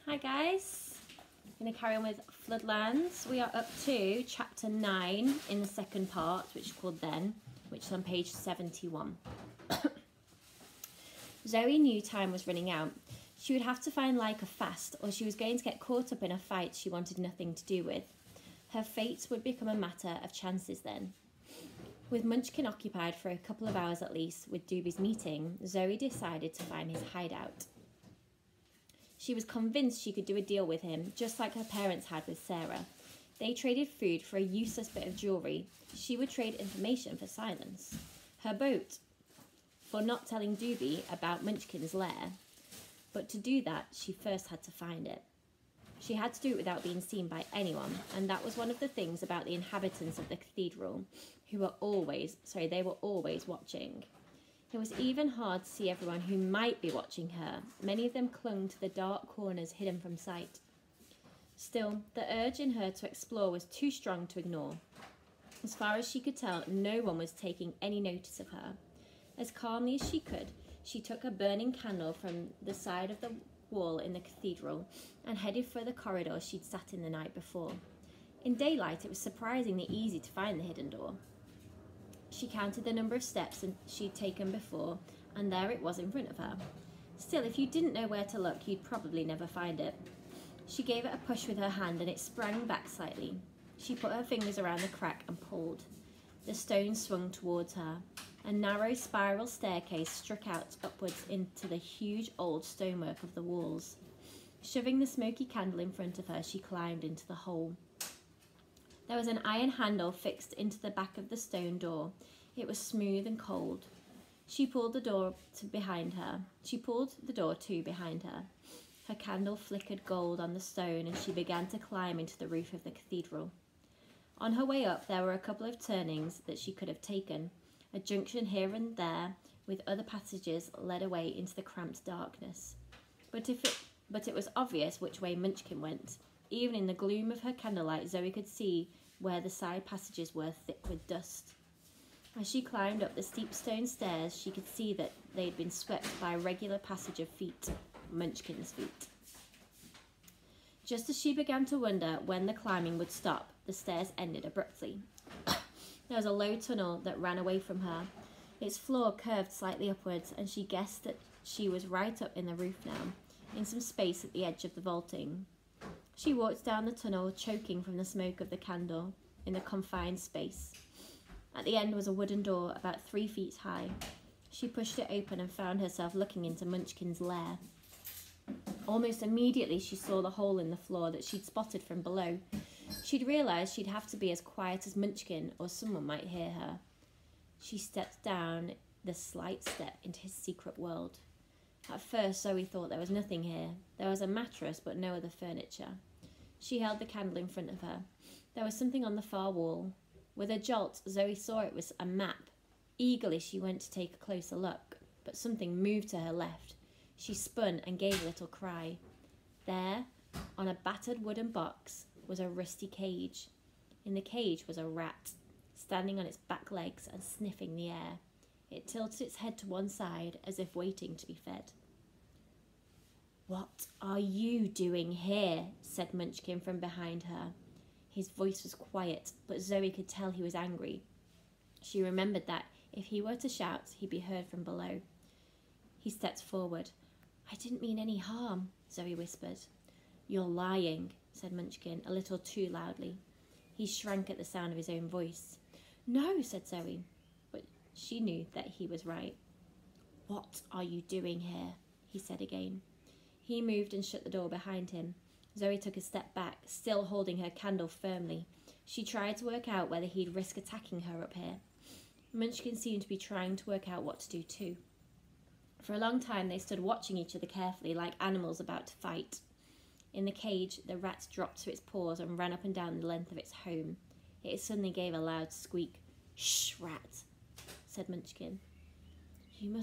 Hi guys, I'm going to carry on with Floodlands. We are up to chapter 9 in the second part, which is called Then, which is on page 71. Zoe knew time was running out. She would have to find Leica fast, or she was going to get caught up in a fight she wanted nothing to do with. Her fate would become a matter of chances then. With Munchkin occupied for a couple of hours at least with Doobie's meeting, Zoe decided to find his hideout. She was convinced she could do a deal with him, just like her parents had with Sarah. They traded food for a useless bit of jewellery. She would trade information for silence. Her boat, for not telling Doobie about Munchkin's lair. But to do that, she first had to find it. She had to do it without being seen by anyone, and that was one of the things about the inhabitants of the cathedral, they were always watching. It was even hard to see everyone who might be watching her. Many of them clung to the dark corners hidden from sight. Still, the urge in her to explore was too strong to ignore. As far as she could tell, no one was taking any notice of her. As calmly as she could, she took a burning candle from the side of the wall in the cathedral and headed for the corridor she'd sat in the night before. In daylight, it was surprisingly easy to find the hidden door. She counted the number of steps she'd taken before, and there it was in front of her. Still, if you didn't know where to look, you'd probably never find it. She gave it a push with her hand, and it sprang back slightly. She put her fingers around the crack and pulled. The stone swung towards her. A narrow spiral staircase struck out upwards into the huge old stonework of the walls. Shoving the smoky candle in front of her, she climbed into the hole. There was an iron handle fixed into the back of the stone door. It was smooth and cold. She pulled the door to behind her. Her candle flickered gold on the stone, and she began to climb into the roof of the cathedral. On her way up, there were a couple of turnings that she could have taken. A junction here and there, with other passages led away into the cramped darkness. But it was obvious which way Munchkin went. Even in the gloom of her candlelight, Zoe could see where the side passages were thick with dust. As she climbed up the steep stone stairs, she could see that they had been swept by a regular passage of feet, Munchkin's feet. Just as she began to wonder when the climbing would stop, the stairs ended abruptly. There was a low tunnel that ran away from her. Its floor curved slightly upwards, and she guessed that she was right up in the roof now, in some space at the edge of the vaulting. She walked down the tunnel, choking from the smoke of the candle, in the confined space. At the end was a wooden door about 3 feet high. She pushed it open and found herself looking into Munchkin's lair. Almost immediately she saw the hole in the floor that she'd spotted from below. She'd realised she'd have to be as quiet as Munchkin, or someone might hear her. She stepped down the slight step into his secret world. At first, Zoe thought there was nothing here. There was a mattress, but no other furniture. She held the candle in front of her. There was something on the far wall. With a jolt, Zoe saw it was a map. Eagerly, she went to take a closer look, but something moved to her left. She spun and gave a little cry. There, on a battered wooden box, was a rusty cage. In the cage was a rat, standing on its back legs and sniffing the air. It tilted its head to one side, as if waiting to be fed. "What are you doing here?" said Munchkin from behind her. His voice was quiet, but Zoe could tell he was angry. She remembered that if he were to shout, he'd be heard from below. He stepped forward. "I didn't mean any harm," Zoe whispered. "You're lying," said Munchkin, a little too loudly. He shrank at the sound of his own voice. "No," said Zoe, but she knew that he was right. "What are you doing here?" he said again. He moved and shut the door behind him. Zoe took a step back, still holding her candle firmly. She tried to work out whether he'd risk attacking her up here. Munchkin seemed to be trying to work out what to do too. For a long time they stood watching each other carefully, like animals about to fight. In the cage, the rat dropped to its paws and ran up and down the length of its home. It suddenly gave a loud squeak. "Shh, rat," said Munchkin. "You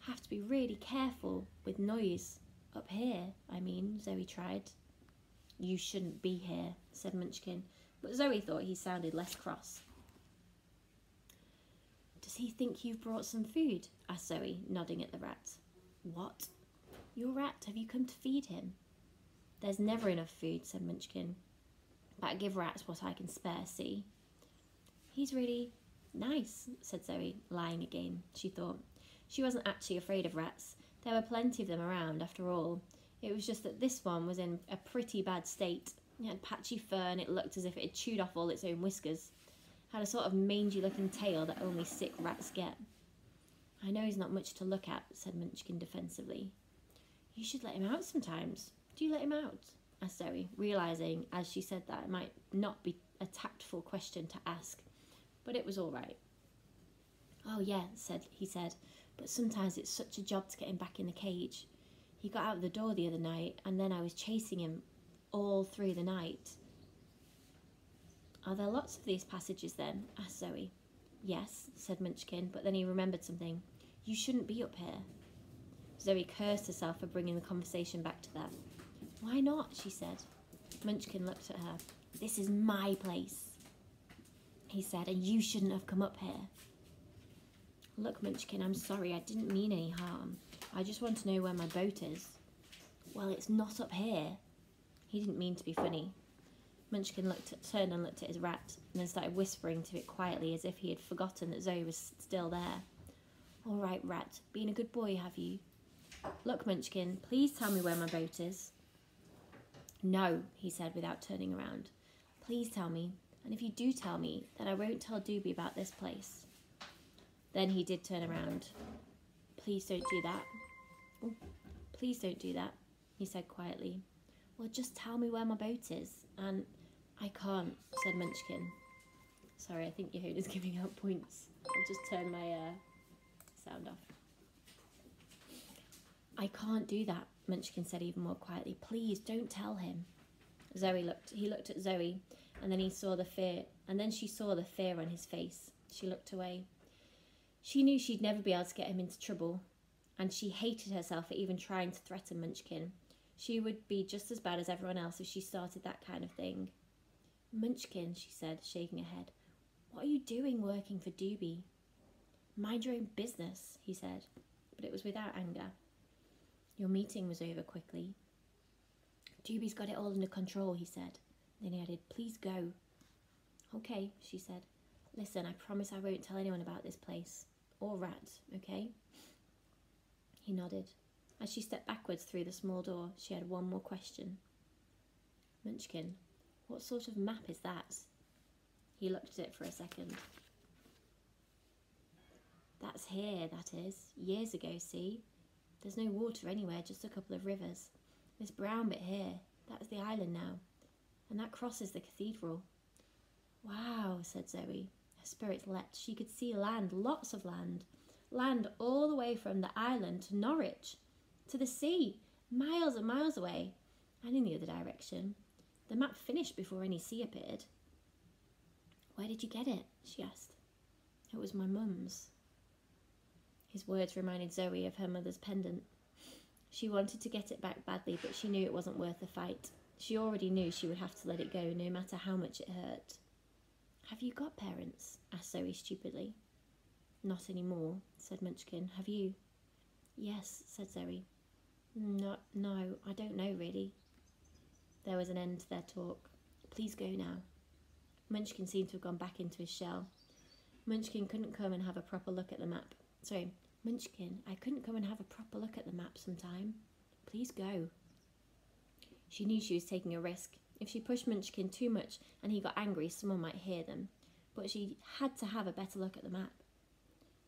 have to be really careful with noise. Up here, I mean," Zoe tried. "You shouldn't be here," said Munchkin, but Zoe thought he sounded less cross. "Does he think you've brought some food?" asked Zoe, nodding at the rat. "What? Your rat, have you come to feed him?" There's never enough food, said Munchkin. But I give rats what I can spare, see? He's really nice, said Zoe, lying again, she thought. She wasn't actually afraid of rats. There were plenty of them around, after all. It was just that this one was in a pretty bad state. It had patchy fur and it looked as if it had chewed off all its own whiskers. Had a sort of mangy-looking tail that only sick rats get. I know he's not much to look at, said Munchkin defensively. You should let him out sometimes. Do you let him out? Asked Zoe, realising, as she said that, it might not be a tactful question to ask, but it was all right. Oh yeah, he said, but sometimes it's such a job to get him back in the cage. He got out of the door the other night, and then I was chasing him all through the night. Are there lots of these passages then? Asked Zoe. Yes, said Munchkin, but then he remembered something. You shouldn't be up here. Zoe cursed herself for bringing the conversation back to that. Why not? She said. Munchkin looked at her. This is my place, he said, and you shouldn't have come up here. Look, Munchkin, I'm sorry, I didn't mean any harm. I just want to know where my boat is. Well, it's not up here. He didn't mean to be funny. Munchkin turned and looked at his rat, and then started whispering to it quietly as if he had forgotten that Zoe was still there. All right, rat, been a good boy, have you? Look, Munchkin, please tell me where my boat is. No, he said without turning around. Please tell me, and if you do tell me, then I won't tell Doobie about this place. Then he did turn around. Please don't do that. Oh, please don't do that, he said quietly. Well, just tell me where my boat is, and I can't, said Munchkin. Sorry, I think your phone is giving out points. I'll just turn my sound off. I can't do that, Munchkin said even more quietly. Please, don't tell him. He looked at Zoe, and then she saw the fear on his face. She looked away. She knew she'd never be able to get him into trouble, and she hated herself for even trying to threaten Munchkin. She would be just as bad as everyone else if she started that kind of thing. Munchkin, she said, shaking her head. What are you doing working for Doobie? Mind your own business, he said, but it was without anger. Your meeting was over quickly. Doobie's got it all under control, he said. Then he added, please go. Okay, she said. Listen, I promise I won't tell anyone about this place. Or rat, okay? He nodded. As she stepped backwards through the small door, she had one more question. Munchkin, what sort of map is that? He looked at it for a second. That's here, that is. Years ago, see? There's no water anywhere, just a couple of rivers. This brown bit here, that's the island now. And that crosses the cathedral. Wow, said Zoe. Her spirits leapt. She could see land, lots of land. Land all the way from the island to Norwich. To the sea, miles and miles away, and in the other direction. The map finished before any sea appeared. Where did you get it? She asked. It was my mum's. His words reminded Zoe of her mother's pendant. She wanted to get it back badly, but she knew it wasn't worth the fight. She already knew she would have to let it go, no matter how much it hurt. Have you got parents? Asked Zoe stupidly. Not anymore, said Munchkin. Have you? Yes, said Zoe. No, I don't know really. There was an end to their talk. Please go now. Munchkin seemed to have gone back into his shell. Munchkin couldn't come and have a proper look at the map. Sorry, Munchkin, I couldn't come and have a proper look at the map sometime. Please go. She knew she was taking a risk. If she pushed Munchkin too much and he got angry, someone might hear them. But she had to have a better look at the map.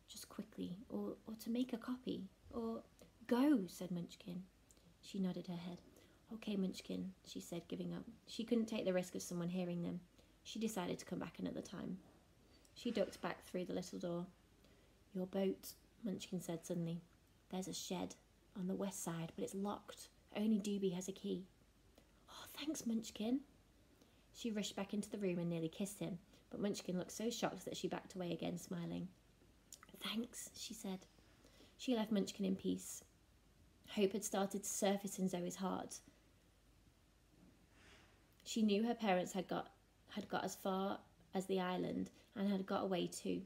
Just quickly, or to make a copy, or... Go, said Munchkin. She nodded her head. Okay, Munchkin, she said, giving up. She couldn't take the risk of someone hearing them. She decided to come back another time. She ducked back through the little door. Your boat, Munchkin said suddenly. There's a shed on the west side, but it's locked. Only Doobie has a key. Oh, thanks, Munchkin. She rushed back into the room and nearly kissed him, but Munchkin looked so shocked that she backed away again, smiling. Thanks, she said. She left Munchkin in peace. Hope had started to surface in Zoe's heart. She knew her parents had got as far as the island and had got away too.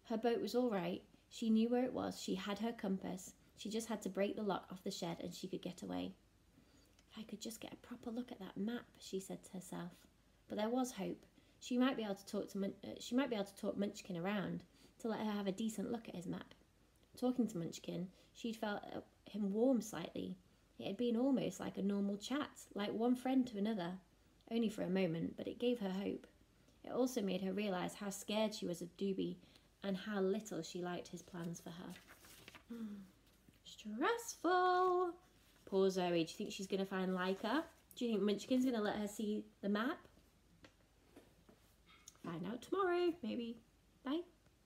Her boat was all right. She knew where it was. She had her compass. She just had to break the lock off the shed and she could get away. If I could just get a proper look at that map, she said to herself. But there was hope. She might be able to talk Munchkin around to let her have a decent look at his map. Talking to Munchkin, she'd felt him warm slightly. It had been almost like a normal chat, like one friend to another. Only for a moment, but it gave her hope. It also made her realise how scared she was of Doobie and how little she liked his plans for her. Stressful. Poor Zoe. Do you think she's going to find Leica? Do you think Munchkin's going to let her see the map? Find out tomorrow, maybe. Bye.